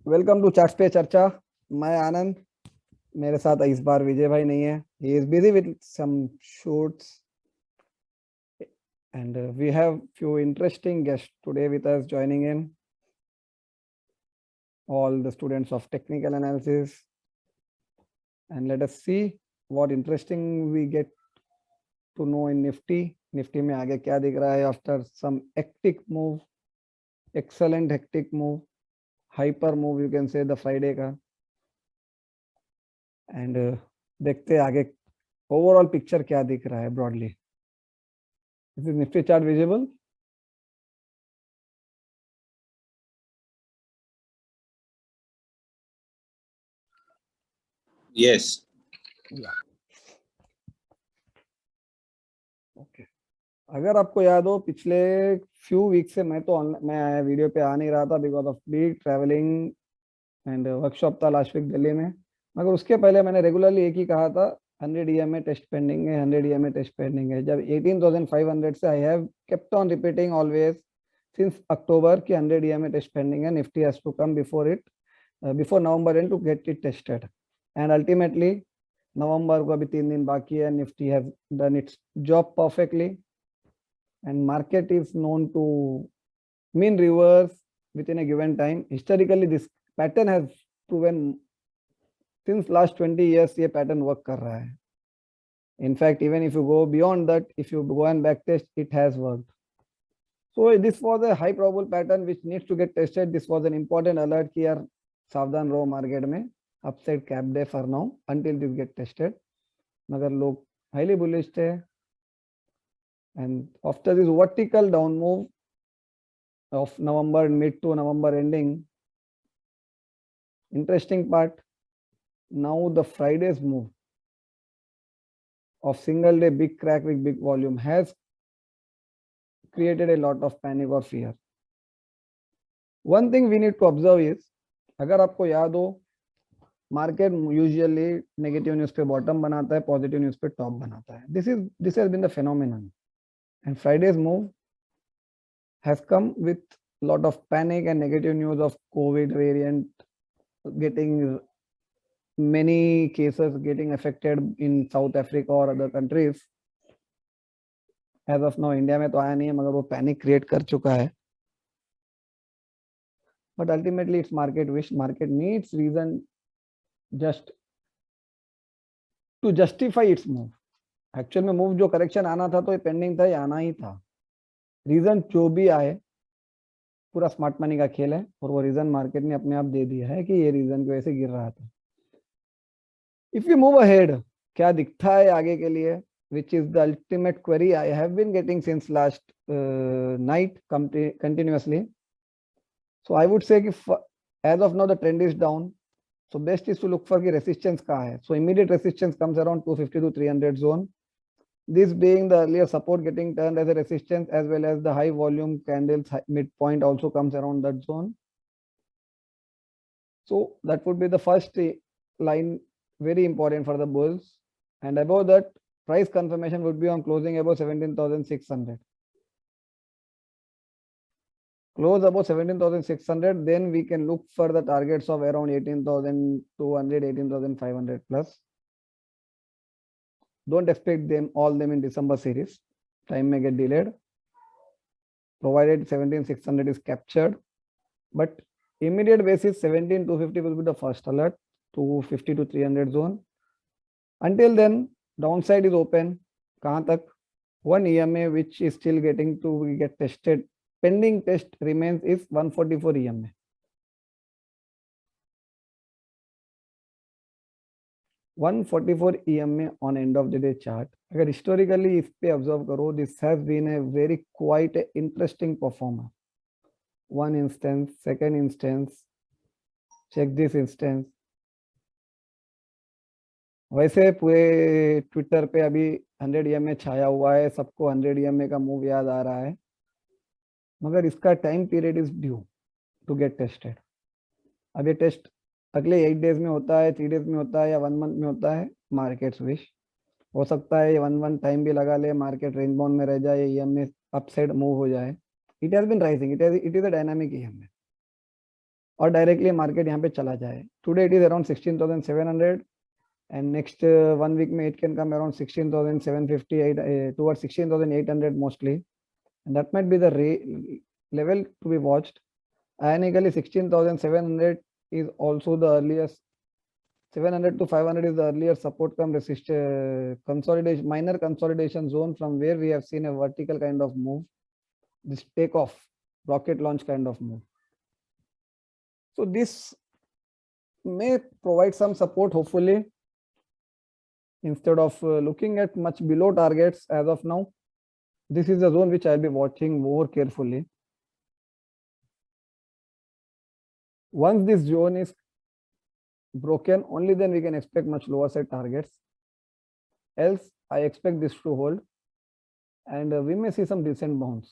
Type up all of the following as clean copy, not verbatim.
Welcome to charts पे चर्चा। मैं आनंद। मेरे साथ इस बार विजय भाई नहीं है, he is busy with some shoots and we have few interesting guests today with us joining in, all the students of technical analysis, and let us see what interesting we get to know in Nifty में आगे क्या दिख रहा है after some hectic move, excellent hectic move, hyper move you can say the Friday का, and देखते हैं आगे ओवरऑल पिक्चर क्या दिख रहा है broadly. Is this Nifty chart visible? Yes. Yeah. Okay. अगर आपको याद हो पिछले फ्यू वीक से मैं वीडियो पे आ नहीं रहा था because of big travelling and workshop था लास्ट वीक दिल्ली में। मगर उसके पहले मैंने रेगुलरली एक ही कहा था 100 EMA टेस्ट पेंडिंग है, 100 EMA टेस्ट पेंडिंग है। जब 18,500 से I have kept on repeating always since October की 100 EMA टेस्ट पेंडिंग है। Nifty has to come before November and to get it tested and ultimately November को अभी 3 दिन बाकी है। Nifty has done its job perfectly and market is known to mean reverse within a given time. Historically this pattern has proven since last 20 years ये pattern work कर रहा है। In fact even if you go beyond that, if you go and back test, it has worked. So this was a high probable pattern which needs to get tested. This was an important alert कि यार सावधान रहो market में, upside cap day for now until this get tested। मगर लोग highly bullish थे and after this vertical down move of November, mid to November ending, interesting part, now the Friday's move of single day big crack with big volume has created a lot of panic or fear. One thing we need to observe is, अगर आपको याद हो market usually negative news पे bottom बनाता है, positive news पे top बनाता है। This has been the phenomenon and Friday's move has come with lot of panic and negative news of COVID variant getting many cases getting affected in South Africa or other countries. As of now India में तो आया नहीं है मगर वो panic create कर चुका है। But ultimately it's market wish. Market needs reason just to justify its move. Actual में मूव जो करेक्शन आना था तो ये पेंडिंग था, ये आना ही था। रीजन जो भी आए पूरा स्मार्ट मनी का खेल है और वो रीजन मार्केट ने अपने आप दे दिया है कि ये रीजन की वजह से गिर रहा था। इफ यू मूव अहेड क्या दिखता है आगे के लिए, which is the ultimate query I have been getting since last night continuously. So I would say कि as of now the trend is down, so best is to look for the resistance कहाँ है। So immediate resistance comes around 250 to 300 zone, this being the earlier support getting turned as a resistance, as well as the high volume candles midpoint also comes around that zone. So that would be the first line, very important for the bulls, and above that price confirmation would be on closing above 17,600. Close above 17,600, then we can look for the targets of around 18,200, 18,500 plus. Don't expect all them in December series. Time may get delayed, provided 17,600 is captured. But immediate basis 17,250 will be the first alert, 250 to 300 zone. Until then, downside is open. कहाँ तक? One EMA which is still getting to get tested, pending test remains is 144 EMA. $144 EMA on end of the day chart. अगर historically इस पे observe करो, this has been a very quite a interesting performer. One instance, second instance, check this instance. वैसे पूरे Twitter पे अभी 100 EMA छाया हुआ है, सबको 100 EMA का मूव याद आ रहा है, मगर इसका time period is due to get tested. अब ये टेस्ट अगले 8 डेज में होता है, 3 डेज में होता है या 1 मंथ में होता है, मार्केट विश। हो सकता है ये 1 टाइम भी लगा ले, मार्केट रेंज बाउंड में रह जाए, EMA अपसाइड मूव हो जाए। It has been rising, it is a dynamic EMA। और डायरेक्टली मार्केट यहाँ पे चला जाए. Today it is around 16,700 and next 1 week में it can come around 16,758 towards 16,800 mostly, and that might be the level to be watched. Ironically 16,700 is also the earliest, 700 to 500 is the earlier support come resist consolidation, minor consolidation zone from where we have seen a vertical kind of move, this takeoff rocket launch kind of move. So this may provide some support hopefully, instead of looking at much below targets as of now. This is the zone which I'll be watching more carefully. Once this zone is broken, only then we can expect much lower side targets. Else, I expect this to hold, and we may see some decent bounce.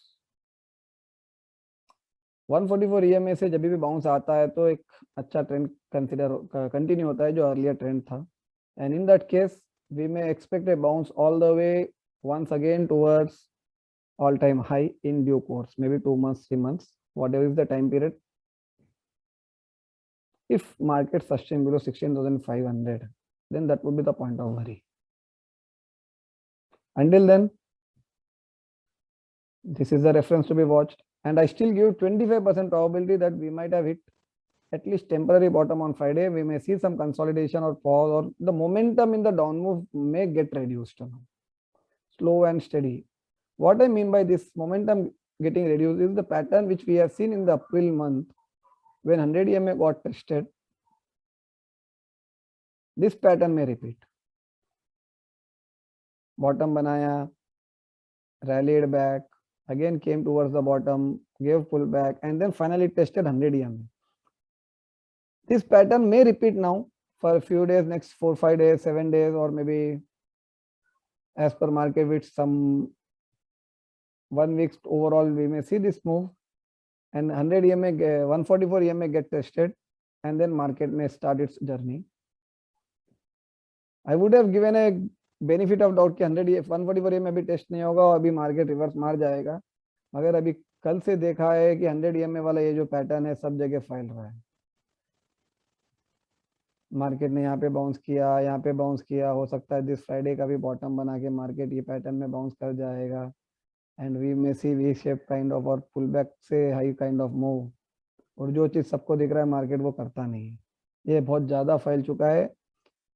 144 EMA से जब भी bounce आता है तो एक अच्छा trend continue होता है जो अर्लियर ट्रेंड था, and in that case we may expect a bounce all the way once again towards all-time high in due course, maybe 2 months, 3 months, whatever is the time period. If market sustain below 16,500, then that would be the point of worry. Until then, this is the reference to be watched, and I still give 25% probability that we might have hit at least temporary bottom on Friday. We may see some consolidation or pause, or the momentum in the down move may get reduced now, slow and steady. What I mean by this momentum getting reduced is the pattern which we have seen in the April month when 100 EMA got tested. This pattern may repeat. Bottom banaya, rallied back, again came towards the bottom, gave pullback, and then finally tested 100 EMA. This pattern may repeat now for a few days, next 4, 5 days, 7 days, or maybe as per market with some 1 week overall, we may see this move, and 100 EMA, 144 EMA get tested, and then market may start its journey. I would have given a benefit of doubt कि 144 EMA अभी test नहीं होगा और अभी market reverse मार जाएगा, मगर अभी कल से देखा है कि 100 EMA वाला ये जो पैटर्न है सब जगह फैल रहा है. मार्केट ने यहाँ पे बाउंस किया, यहाँ पे बाउंस किया, हो सकता है दिस फ्राइडे का भी बॉटम बना के मार्केट ये पैटर्न में बाउंस कर जाएगा, and we may see V shape kind of और पुल बैक से हाई काइंड ऑफ मूव. और जो चीज सबको दिख रहा है मार्केट वो करता नहीं है, ये बहुत ज्यादा फैल चुका है.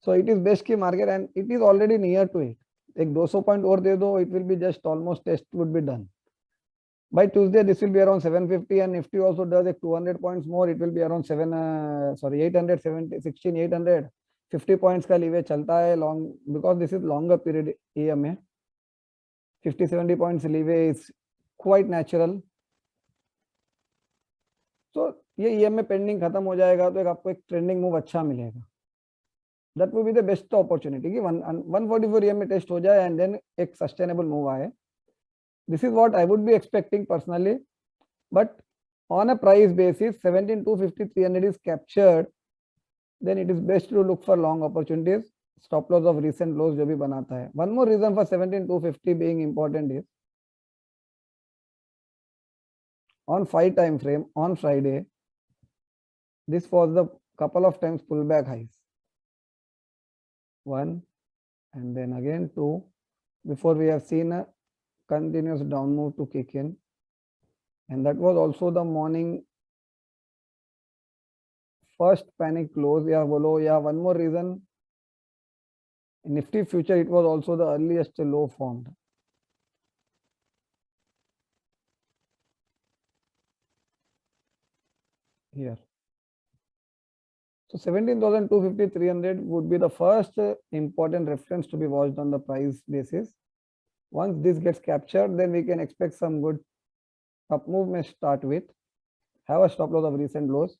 सो इट इज बेस्ट की market, and it is already near to it. एक 200 पॉइंट और दे दो, it will be just almost test would be done. By Tuesday, this will be around 750, and Nifty also does like 200 points more. It will be around 870, 16, 800, 50 points का leeway चलता है long, because this is longer period EMA. 50, 70 points leeway is quite natural. So ये EMA pending खत्म हो जाएगा तो एक आपको एक ट्रेंडिंग मूव अच्छा मिलेगा. That would be the best opportunity कि 144 EMA टेस्ट हो जाए and then एक सस्टेनेबल मूव आए. This is what I would be expecting personally, but on a price basis, 17,250, 300 is captured, then it is best to look for long opportunities. Stop loss of recent lows जो भी बनाता है. One more reason for 17,250 being important is on 5 time frame on Friday, this was the couple of times pullback highs. 1 and then again 2 before we have seen a continuous down move to kick in, and that was also the morning first panic close. Yeah, bolo. Yeah, one more reason, in Nifty future it was also the earliest low formed. Here, so 17,250, 300 would be the first important reference to be watched on the price basis. Once this gets captured, then we can expect some good up move may start with. Have a stop loss of recent lows.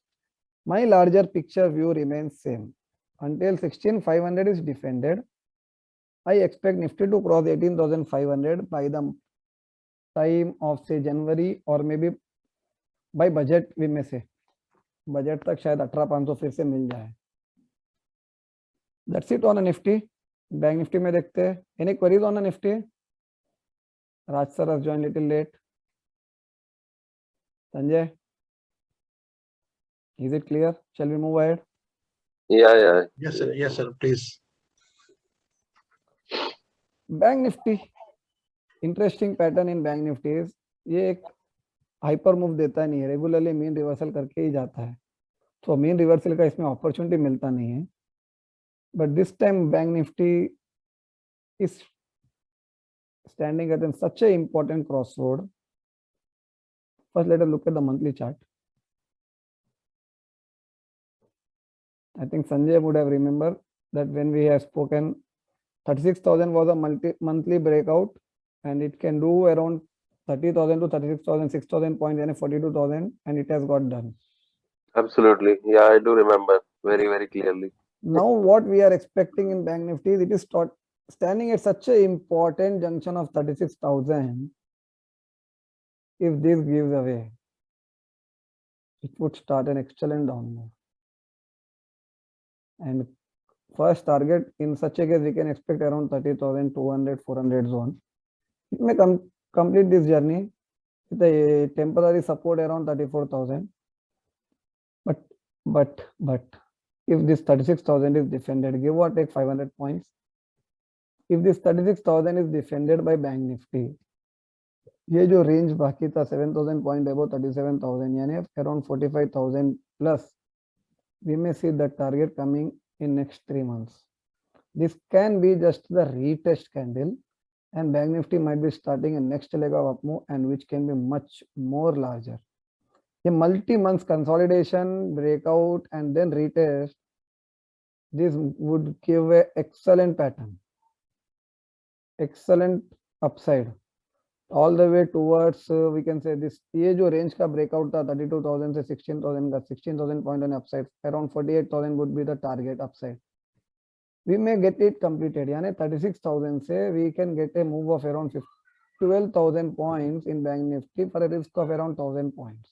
My larger picture view remains same. Until 16,500 is defended, I expect Nifty to cross 18,500 by the time of say January, or maybe by budget we may say. Budget तक शायद 18,500 फिर से मिल जाए. That's it on a Nifty. Bank Nifty में देखते हैं. Any queries on a Nifty? Raj sir has joined little late. Sanjay. Is it clear? Shall we move ahead? Yeah. Yes, sir. Yes, sir. Please. Bank Nifty, interesting pattern in bank Nifty is, ये एक hyper move देता नहीं है, regularly mean reversal करके ही जाता है, तो mean reversal का इसमें अपॉर्चुनिटी मिलता नहीं है. But this time bank Nifty is standing at such a important crossroad. First, let us look at the monthly chart. I think Sanjay would have remembered that when we have spoken, 36,000 was a monthly breakout, and it can do around 30,000 to 36,000, 6,000 points and 42,000, and it has got done. Absolutely. Yeah, I do remember very clearly. Now, what we are expecting in Bank Nifty, it is standing at such an important junction of 36,000. If this gives away, it would start an excellent down move. And first target in such a case, we can expect around 30,200, 400 zone. It may complete this journey with a temporary support around 34,000. But if this 36,000 is defended, give or take 500 points. If this 36,000 is defended by Bank Nifty, ये जो range बाकी था 7,000 point above 37,000, यानी around 45,000 plus, we may see the target coming in next 3 months. This can be just the retest candle, and Bank Nifty might be starting a next leg of up move, and which can be much more larger. A multi-month consolidation, breakout, and then retest, this would give a excellent pattern, excellent upside, all the way towards we can say this, ये जो range का breakout था 32,000 से 16,000 का, 16,000 point on upside, around 48,000 would be the target upside. We may get it completed, यानी 36,000 से we can get a move of around 12,000 points in Bank Nifty for a risk of around 1,000 points.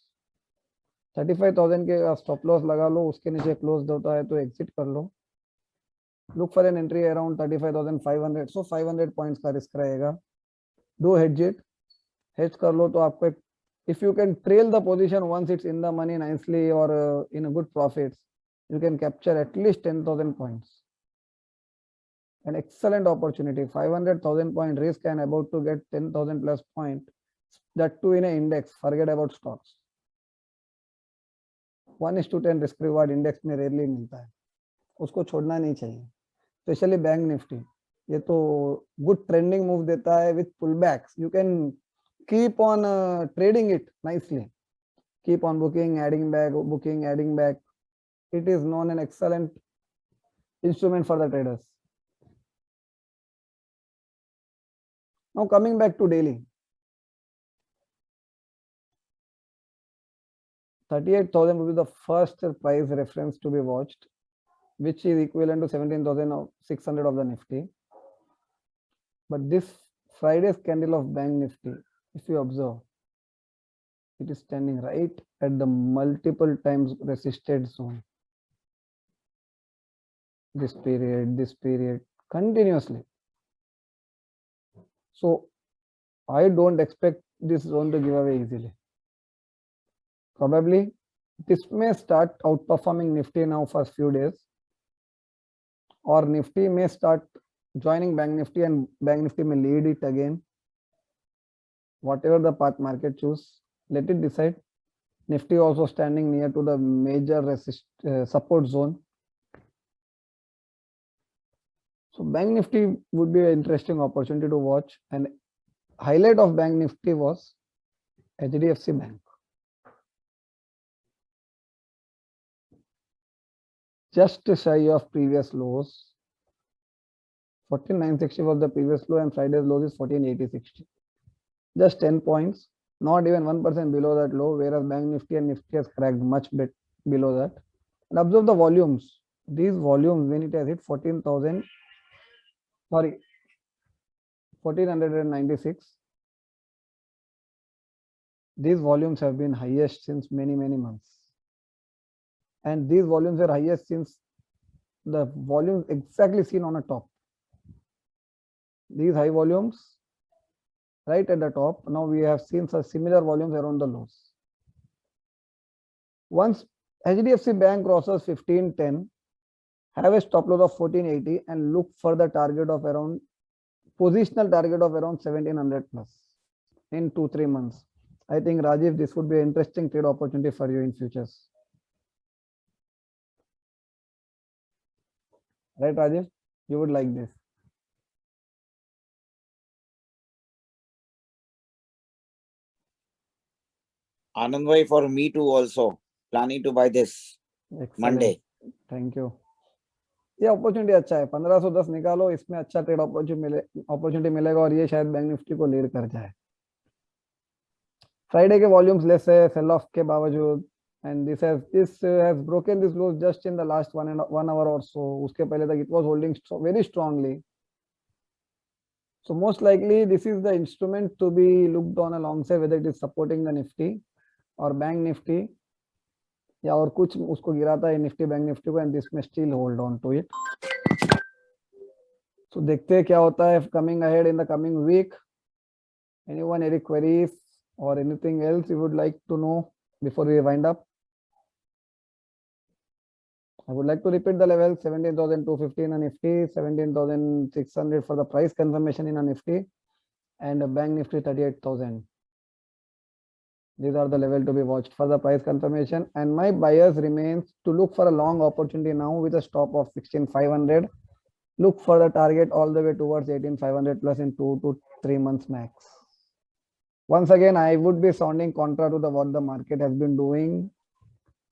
35,000 के stop loss लगा लो, उसके नीचे close होता है तो exit कर लो. Look for an entry around 35,500, so 500 points का risk रहेगा. Do hedge it, hedge कर लो तो आपको एक, if you can trail the position once it's in the money nicely or in a good profits, you can capture at least 10,000 points. An excellent opportunity, 500,000 point risk and about to get 10,000 plus point, that too in an index. Forget about stocks. 1:10 risk reward index में rarely मिलता है, उसको छोड़ना नहीं चाहिए. Specially bank Nifty, ये तो good trending move देता है with pullbacks. You can keep on trading it nicely, keep on booking, adding back, booking, adding back. It is known an excellent instrument for the traders. Now coming back to daily, 38,000 will be the first price reference to be watched, which is equivalent to 17,600 of the Nifty. But this Friday's candle of Bank Nifty, if you observe, it is standing right at the multiple times resisted zone. This period, continuously. So I don't expect this zone to give away easily. Probably this may start outperforming Nifty now for a few days, or Nifty may start joining Bank Nifty and Bank Nifty may lead it again. Whatever the path market choose, let it decide. Nifty also standing near to the major support zone. So Bank Nifty would be an interesting opportunity to watch, and highlight of Bank Nifty was HDFC Bank. Just shy of previous lows. 14,960 was the previous low, and Friday's low is 14,8060. Just 10 points, not even 1% below that low, whereas Bank Nifty and Nifty has cracked much bit below that. And observe the volumes. These volumes, when it has hit 1496, these volumes have been highest since many months. And these volumes are highest since the volumes exactly seen on a top. These high volumes right at the top. Now we have seen such similar volumes around the lows. Once HDFC Bank crosses 1510, have a stop loss of 1480 and look for the target of around positional target of around 1700 plus in 2-3 months. I think Rajiv, this would be an interesting trade opportunity for you in futures. Right, Rajiv? You would like this. Anand bhai, for me too also. Planning to buy this Excellent. Monday. Thank you. ये opportunity अच्छा है, 1510 निकालो, इसमें अच्छा trade opportunity मिलेगा और ये शायद बैंक निफ्टी को लीड कर जाए. फ्राइडे के वॉल्यूम्स लेस है सेल ऑफ के बावजूद, and this has broken this lows just in the last 1 hour और सो. उसके पहले तक it was holding very strongly. So most likely this is the instrument to be looked on alongside, whether it is supporting the Nifty or Bank Nifty या और कुछ उसको गिराता है निफ्टी बैंक निफ्टी को, एंड दिस में still hold on to it. So देखते हैं क्या होता है coming ahead in the coming week. Anyone any queries or anything else you would like to know before we wind up? I would like to repeat the level: 17,250 in a Nifty, 17,600 for the price confirmation in a Nifty, and a Bank Nifty 38,000. These are the level to be watched for the price confirmation, and my bias remains to look for a long opportunity now with a stop of 16,500. Look for the target all the way towards 18,500 plus in 2 to 3 months max. Once again, I would be sounding contra to what the market has been doing,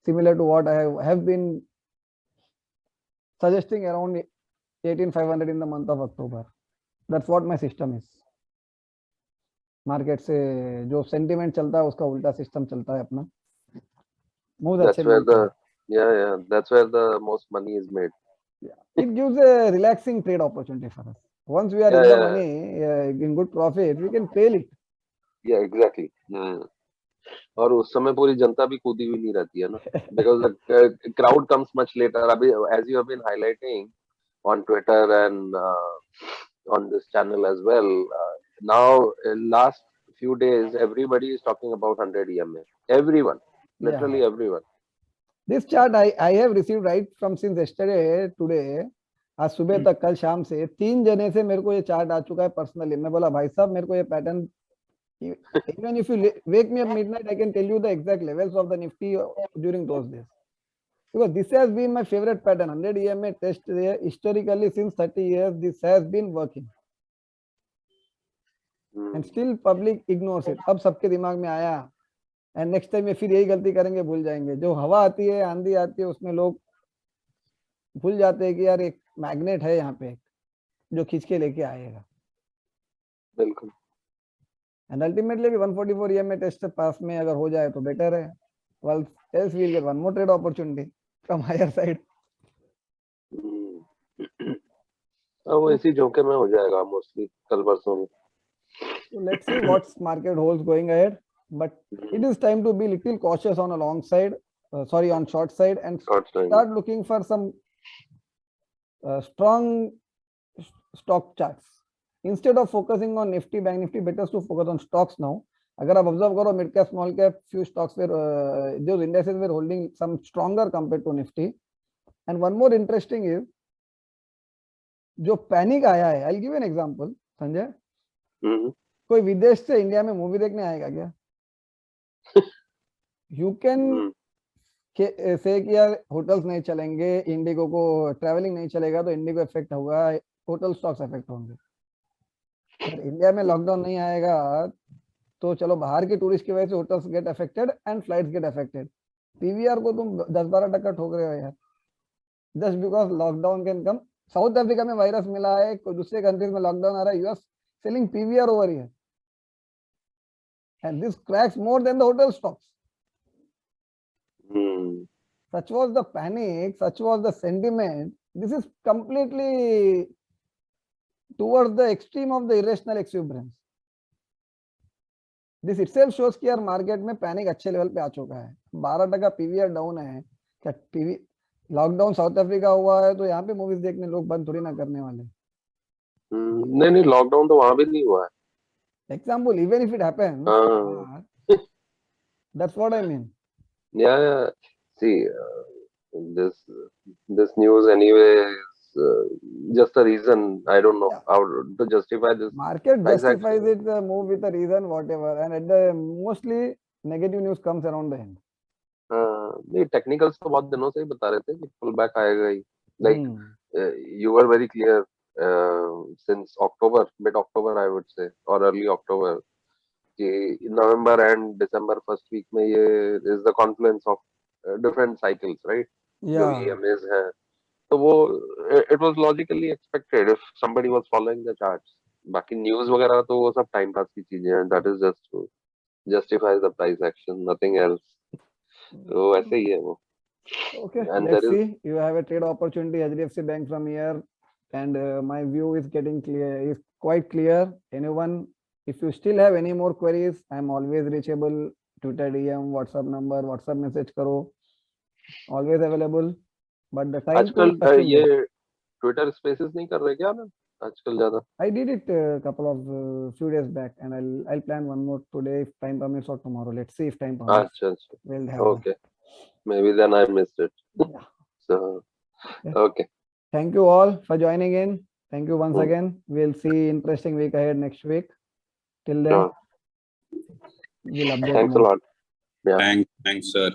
similar to what I have been suggesting around 18,500 in the month of October. That's what my system is. Market से जो sentiment चलता है उसका उल्टा system चलता है अपना. Moves अच्छे मिलते हैं. Yeah, that's where the most money is made. It gives a relaxing trade opportunity for us. Once we are in the money, in good profit, we can trail it. Yeah, exactly. और उस समय पूरी जनता भी कूदी हुई नहीं रहती है ना, because the crowd comes much later. अभी as you have been highlighting on Twitter and on this channel as well, now last few days everybody is talking about 100 EMA. Everyone, literally everyone. This chart I have received right from since yesterday today. आज सुबह तक कल शाम से 3 जने से मेरे को ये चार्ट आ चुका है पर्सनली. मैं बोला भाई साहब मेरे को ये pattern, even if you wake me up midnight, I can tell you the exact levels of the Nifty during those days, because this has been my favorite pattern. 100 EMA test historically since 30 years this has been working, and still public ignores it. अब सबके दिमाग में आया, and next time ये फिर यही गलती करेंगे, भूल जाएंगे. जो हवा आती है, आंधी आती है, उसमें लोग भूल जाते हैं कि यार एक मैग्नेट है यहाँ पे जो खींच के लेके आएगा. बिल्कुल. एंड अल्टीमेटली भी 144 EMA टेस्ट पास में अगर हो जाए तो बेटर है. well else we'll get one more trade opportunity from higher side. वो इसी झोंके में हो जाएगा मोस्टली कल परसों में. So let's see what market holds going ahead, but it is time to be little cautious on a long side, on short side, and start looking for some strong stock charts instead of focusing on Nifty, Bank Nifty. Better to focus on stocks now. अगर आप observe करो mid cap small cap few stocks were those indices were holding some stronger compared to Nifty. And one more interesting is जो panic आया है. I'll give you an example, Sanjay. कोई विदेश से India में मूवी देखने आएगा क्या? यू कैन से कि यार होटल्स नहीं चलेंगे, इंडिगो को ट्रैवलिंग नहीं चलेगा तो इंडिगो इफेक्ट होगा, होटल स्टॉक्स इफेक्ट होंगे. अगर इंडिया में लॉकडाउन नहीं आएगा तो चलो बाहर के टूरिस्ट की वजह से hotels get affected and flights get affected. PVR को तुम 10-12% ठोक रहे हो यार, just because lockdown can come. South Africa में वायरस मिला है, कोई दूसरे कंट्रीज में लॉकडाउन आ रहा है, US selling PVR over here, and this cracks more than the hotel stocks. Such was the panic, such was the sentiment. This is completely towards the extreme of the irrational exuberance. This itself shows कि यार market में panic अच्छे level पे आ चुका है. 12% PVR down है. क्या PV lockdown south Africa हुआ है तो यहाँ पे मूवीज देखने लोग बंद थोड़ी ना करने वाले. नहीं लॉकडाउन तो वहां भी नहीं हुआ है. Example, even if it happens, that's what I mean. Yeah. See, this news anyway is just a reason. I don't know Yeah. how to justify this Market price justifies action. it, the move with a reason, whatever, and at the mostly negative news comes around the end. नहीं, technicals तो बहुत दिनों से ही बता रहे थे कि pull back आएगा ही. Like Hmm. you were very clear since October, mid October I would say, or early October, कि November and December first week में ये is the confluence of different cycles, right? जो Yeah. EMAs हैं, तो वो it was logically expected if somebody was following the charts. बाकी news वगैरह तो वो सब time pass की चीजें हैं. That is just to justify the price action, nothing else. तो ऐसे ही है वो. Okay, And let's there is see. You have a trade opportunity, HDFC Bank from here, and my view is getting clear, is quite clear. Anyone, if you still have any more queries, I'm always reachable. Twitter DM, WhatsApp number, WhatsApp message karo. Always available. But the time to आजकल touching ये base. Twitter spaces नहीं कर रहे क्या ना आजकल ज्यादा. I did it a couple of few days back, and I'll plan one more today if time permits, or tomorrow. Let's see if time permits. अच्छा अच्छा, We'll have one. okay, maybe then I missed it. Yeah. So Okay. okay, Thank you all for joining in. Thank you once Hmm. again. We'll see interesting week ahead next week. Till then, sure. we'll update Thanks a more. lot. Yeah. Thanks, sir.